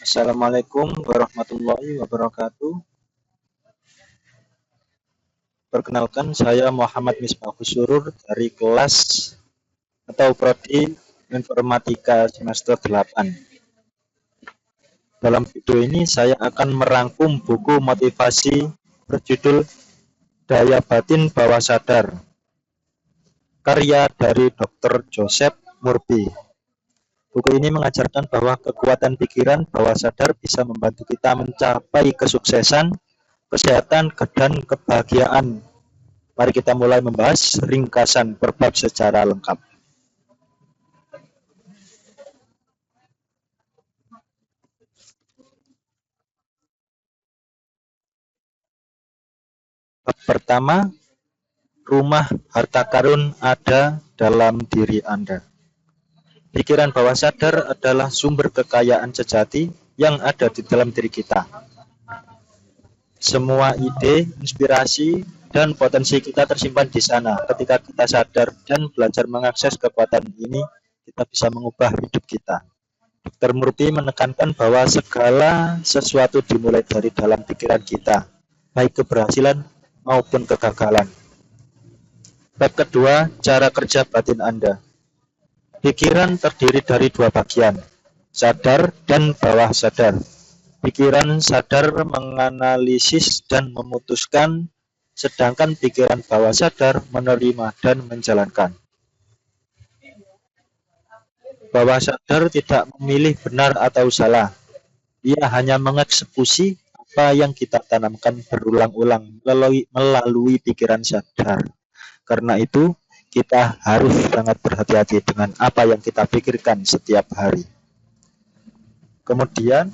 Assalamualaikum warahmatullahi wabarakatuh. Perkenalkan, saya Muhammad Misbahus Surur dari kelas atau Prodi Informatika semester 8. Dalam video ini saya akan merangkum buku motivasi berjudul Daya Batin Bawah Sadar, karya dari Dr. Joseph Murphy. Buku ini mengajarkan bahwa kekuatan pikiran bawah sadar bisa membantu kita mencapai kesuksesan, kesehatan, dan kebahagiaan. Mari kita mulai membahas ringkasan per bab secara lengkap. Bab pertama, rumah harta karun ada dalam diri Anda. Pikiran bawah sadar adalah sumber kekayaan sejati yang ada di dalam diri kita. Semua ide, inspirasi, dan potensi kita tersimpan di sana. Ketika kita sadar dan belajar mengakses kekuatan ini, kita bisa mengubah hidup kita. Dr. Murphy menekankan bahwa segala sesuatu dimulai dari dalam pikiran kita, baik keberhasilan maupun kegagalan. Bab kedua, cara kerja batin Anda. Pikiran terdiri dari dua bagian, sadar dan bawah sadar. Pikiran sadar menganalisis dan memutuskan, sedangkan pikiran bawah sadar menerima dan menjalankan. Bawah sadar tidak memilih benar atau salah. Ia hanya mengeksekusi apa yang kita tanamkan berulang-ulang melalui pikiran sadar. Karena itu, kita harus sangat berhati-hati dengan apa yang kita pikirkan setiap hari. Kemudian,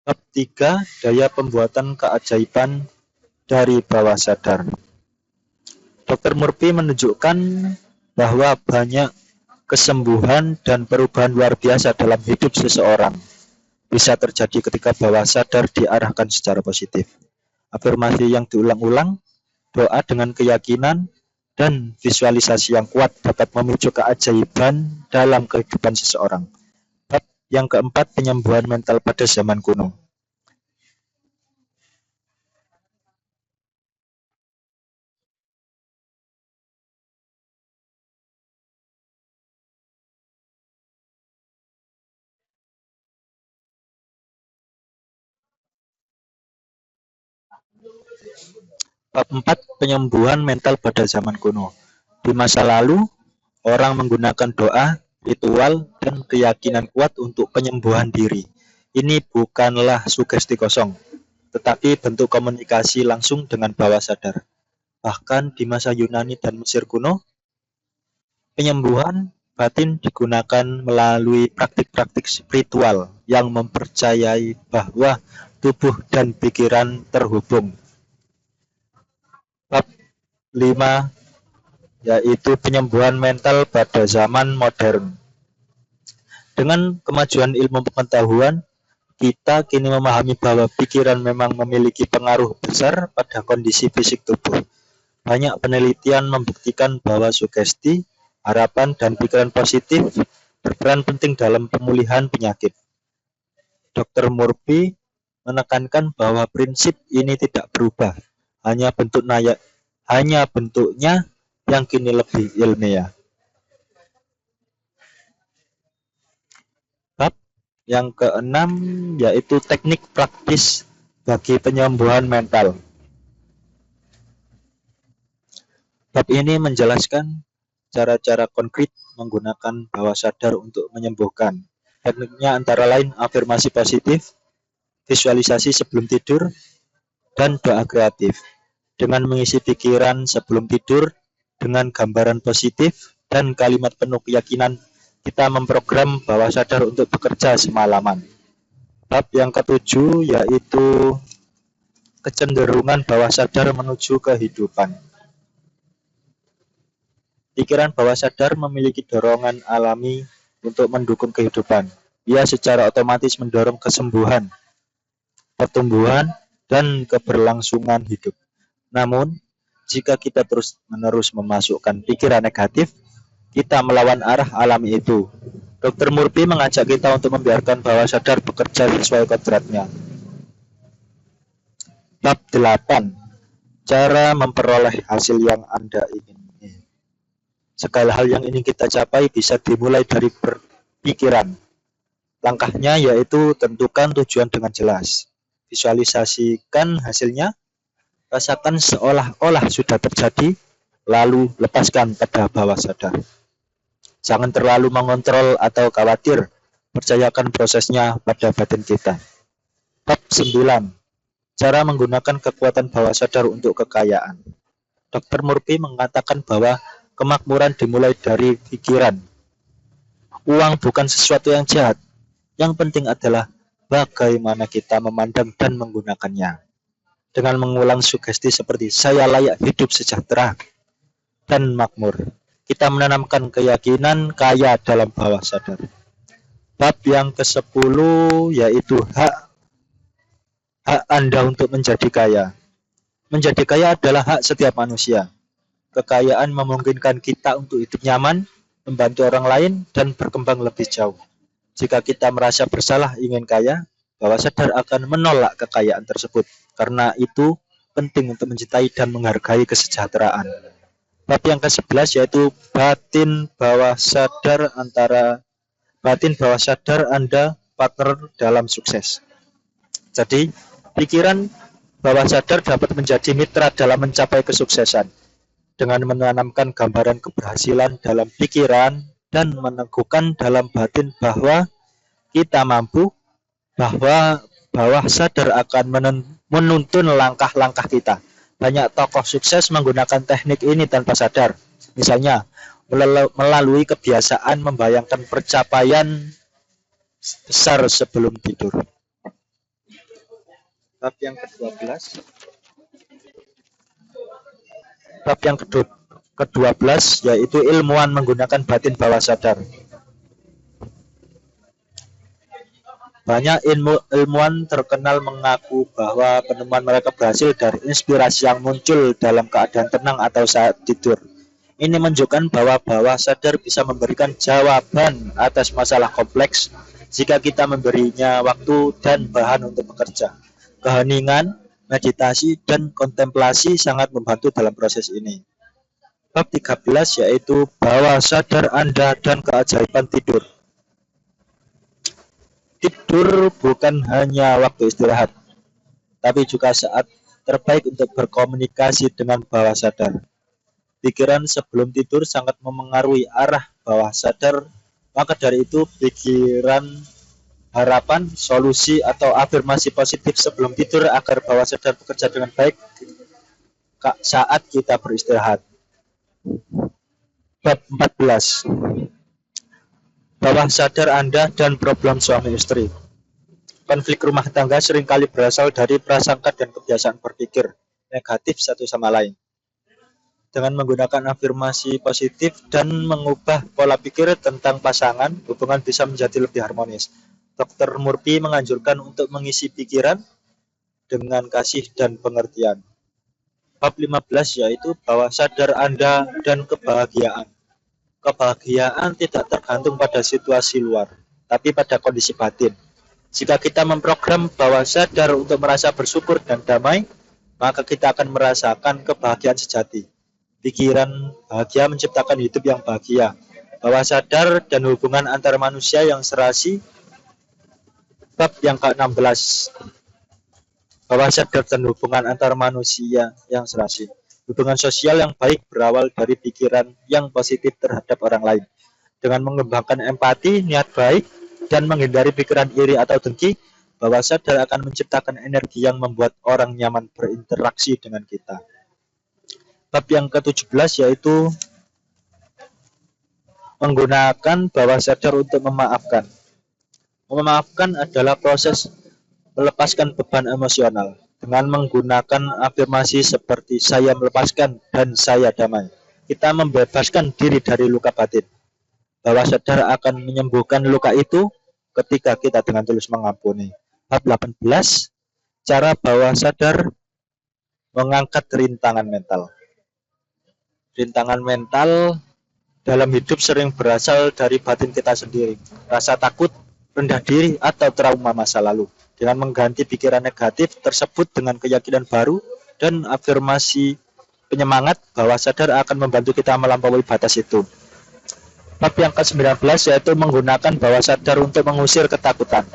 bab 3, daya pembuatan keajaiban dari bawah sadar. Dr. Murphy menunjukkan bahwa banyak kesembuhan dan perubahan luar biasa dalam hidup seseorang bisa terjadi ketika bawah sadar diarahkan secara positif. Afirmasi yang diulang-ulang, doa dengan keyakinan, dan visualisasi yang kuat dapat memicu keajaiban dalam kehidupan seseorang. Bab yang keempat, penyembuhan mental pada zaman kuno. Bab 4, penyembuhan mental pada zaman kuno. Di masa lalu, orang menggunakan doa, ritual, dan keyakinan kuat untuk penyembuhan diri. Ini bukanlah sugesti kosong, tetapi bentuk komunikasi langsung dengan bawah sadar. Bahkan di masa Yunani dan Mesir kuno, penyembuhan batin digunakan melalui praktik-praktik spiritual yang mempercayai bahwa tubuh dan pikiran terhubung. Bab 5, yaitu penyembuhan mental pada zaman modern. Dengan kemajuan ilmu pengetahuan, kita kini memahami bahwa pikiran memang memiliki pengaruh besar pada kondisi fisik tubuh. Banyak penelitian membuktikan bahwa sugesti, harapan, dan pikiran positif berperan penting dalam pemulihan penyakit. Dr. Murphy menekankan bahwa prinsip ini tidak berubah, hanya bentuknya yang kini lebih ilmiah. Bab yang keenam, yaitu teknik praktis bagi penyembuhan mental. Bab ini menjelaskan cara-cara konkret menggunakan bawah sadar untuk menyembuhkan. Tekniknya antara lain afirmasi positif, visualisasi sebelum tidur, dan doa kreatif. Dengan mengisi pikiran sebelum tidur dengan gambaran positif dan kalimat penuh keyakinan, kita memprogram bawah sadar untuk bekerja semalaman. Bab yang ketujuh, yaitu kecenderungan bawah sadar menuju kehidupan. Pikiran bawah sadar memiliki dorongan alami untuk mendukung kehidupan. Ia secara otomatis mendorong kesembuhan, pertumbuhan, dan keberlangsungan hidup. Namun, jika kita terus-menerus memasukkan pikiran negatif, kita melawan arah alami itu. Dr. Murphy mengajak kita untuk membiarkan bawah sadar bekerja sesuai kodratnya. Bab 8. Cara memperoleh hasil yang Anda ingini. Segala hal yang ingin kita capai bisa dimulai dari berpikiran. Langkahnya yaitu tentukan tujuan dengan jelas. Visualisasikan hasilnya, rasakan seolah-olah sudah terjadi, lalu lepaskan pada bawah sadar. Jangan terlalu mengontrol atau khawatir, percayakan prosesnya pada batin kita. Bab 9. Cara menggunakan kekuatan bawah sadar untuk kekayaan. Dr. Murphy mengatakan bahwa kemakmuran dimulai dari pikiran. Uang bukan sesuatu yang jahat. Yang penting adalah bagaimana kita memandang dan menggunakannya. Dengan mengulang sugesti seperti saya layak hidup sejahtera dan makmur, kita menanamkan keyakinan kaya dalam bawah sadar. Bab yang ke-10 yaitu hak Anda untuk menjadi kaya. Menjadi kaya adalah hak setiap manusia. Kekayaan memungkinkan kita untuk hidup nyaman, membantu orang lain, dan berkembang lebih jauh. Jika kita merasa bersalah ingin kaya, bawah sadar akan menolak kekayaan tersebut. Karena itu penting untuk mencintai dan menghargai kesejahteraan. Bab yang ke-11 yaitu batin bawah sadar Anda partner dalam sukses. Jadi, pikiran bawah sadar dapat menjadi mitra dalam mencapai kesuksesan. Dengan menanamkan gambaran keberhasilan dalam pikiran dan meneguhkan dalam batin bahwa kita mampu, bahwa bawah sadar akan menuntun langkah-langkah kita. Banyak tokoh sukses menggunakan teknik ini tanpa sadar. Misalnya, melalui kebiasaan membayangkan pencapaian besar sebelum tidur. Bab yang ke-12. Bab yang ke-12 yaitu ilmuwan menggunakan batin bawah sadar. Banyak ilmuwan terkenal mengaku bahwa penemuan mereka berhasil dari inspirasi yang muncul dalam keadaan tenang atau saat tidur. Ini menunjukkan bahwa bawah sadar bisa memberikan jawaban atas masalah kompleks jika kita memberinya waktu dan bahan untuk bekerja. Keheningan, meditasi, dan kontemplasi sangat membantu dalam proses ini. Bab 13 yaitu bawah sadar Anda dan keajaiban tidur. Tidur bukan hanya waktu istirahat, tapi juga saat terbaik untuk berkomunikasi dengan bawah sadar. Pikiran sebelum tidur sangat memengaruhi arah bawah sadar, maka dari itu pikiran, harapan, solusi, atau afirmasi positif sebelum tidur agar bawah sadar bekerja dengan baik saat kita beristirahat. Bab 14. Bawah sadar Anda dan problem suami istri. Konflik rumah tangga seringkali berasal dari prasangka dan kebiasaan berpikir negatif satu sama lain. Dengan menggunakan afirmasi positif dan mengubah pola pikir tentang pasangan, hubungan bisa menjadi lebih harmonis. Dr. Murphy menganjurkan untuk mengisi pikiran dengan kasih dan pengertian. Bab 15 yaitu bawah sadar Anda dan kebahagiaan. Kebahagiaan tidak tergantung pada situasi luar, tapi pada kondisi batin. Jika kita memprogram bawah sadar untuk merasa bersyukur dan damai, maka kita akan merasakan kebahagiaan sejati. Pikiran bahagia menciptakan hidup yang bahagia. Bawah sadar dan hubungan antar manusia yang serasi. Bab yang ke-16. Bawah sadar dan hubungan antar manusia yang serasi. Hubungan sosial yang baik berawal dari pikiran yang positif terhadap orang lain. Dengan mengembangkan empati, niat baik, dan menghindari pikiran iri atau dengki, bawah sadar akan menciptakan energi yang membuat orang nyaman berinteraksi dengan kita. Bab yang ke-17 yaitu menggunakan bawah sadar untuk memaafkan. Memaafkan adalah proses melepaskan beban emosional. Dengan menggunakan afirmasi seperti saya melepaskan dan saya damai, kita membebaskan diri dari luka batin. Bawah sadar akan menyembuhkan luka itu ketika kita dengan tulus mengampuni. Bab 18, cara bawah sadar mengangkat rintangan mental. Rintangan mental dalam hidup sering berasal dari batin kita sendiri. Rasa takut, rendah diri, atau trauma masa lalu. Dengan mengganti pikiran negatif tersebut dengan keyakinan baru dan afirmasi penyemangat, bawah sadar akan membantu kita melampaui batas itu. Bab yang ke-19 yaitu menggunakan bawah sadar untuk mengusir ketakutan.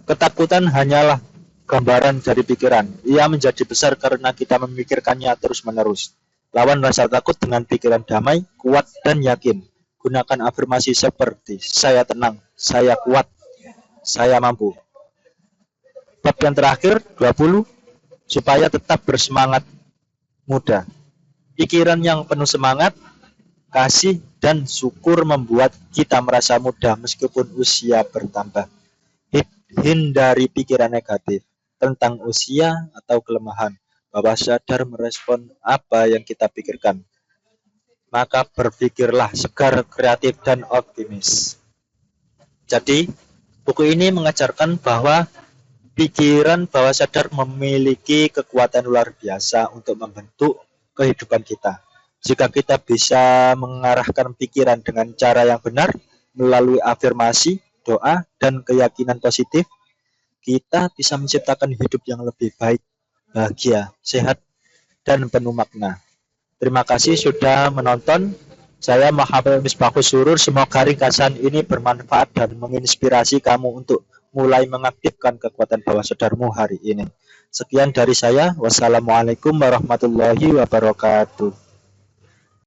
Ketakutan hanyalah gambaran dari pikiran. Ia menjadi besar karena kita memikirkannya terus-menerus. Lawan rasa takut dengan pikiran damai, kuat, dan yakin. Gunakan afirmasi seperti saya tenang, saya kuat, saya mampu. Bab yang terakhir, 20, supaya tetap bersemangat muda. Pikiran yang penuh semangat, kasih, dan syukur membuat kita merasa muda meskipun usia bertambah. Hindari pikiran negatif tentang usia atau kelemahan. Bawah sadar merespon apa yang kita pikirkan. Maka berpikirlah segar, kreatif, dan optimis. Jadi, buku ini mengajarkan bahwa pikiran bawah sadar memiliki kekuatan luar biasa untuk membentuk kehidupan kita. Jika kita bisa mengarahkan pikiran dengan cara yang benar, melalui afirmasi, doa, dan keyakinan positif, kita bisa menciptakan hidup yang lebih baik, bahagia, sehat, dan penuh makna. Terima kasih sudah menonton. Saya Muhammad Misbahus Surur. Semoga ringkasan ini bermanfaat dan menginspirasi kamu untuk mulai mengaktifkan kekuatan bawah sadarmu hari ini. Sekian dari saya. Wassalamualaikum warahmatullahi wabarakatuh.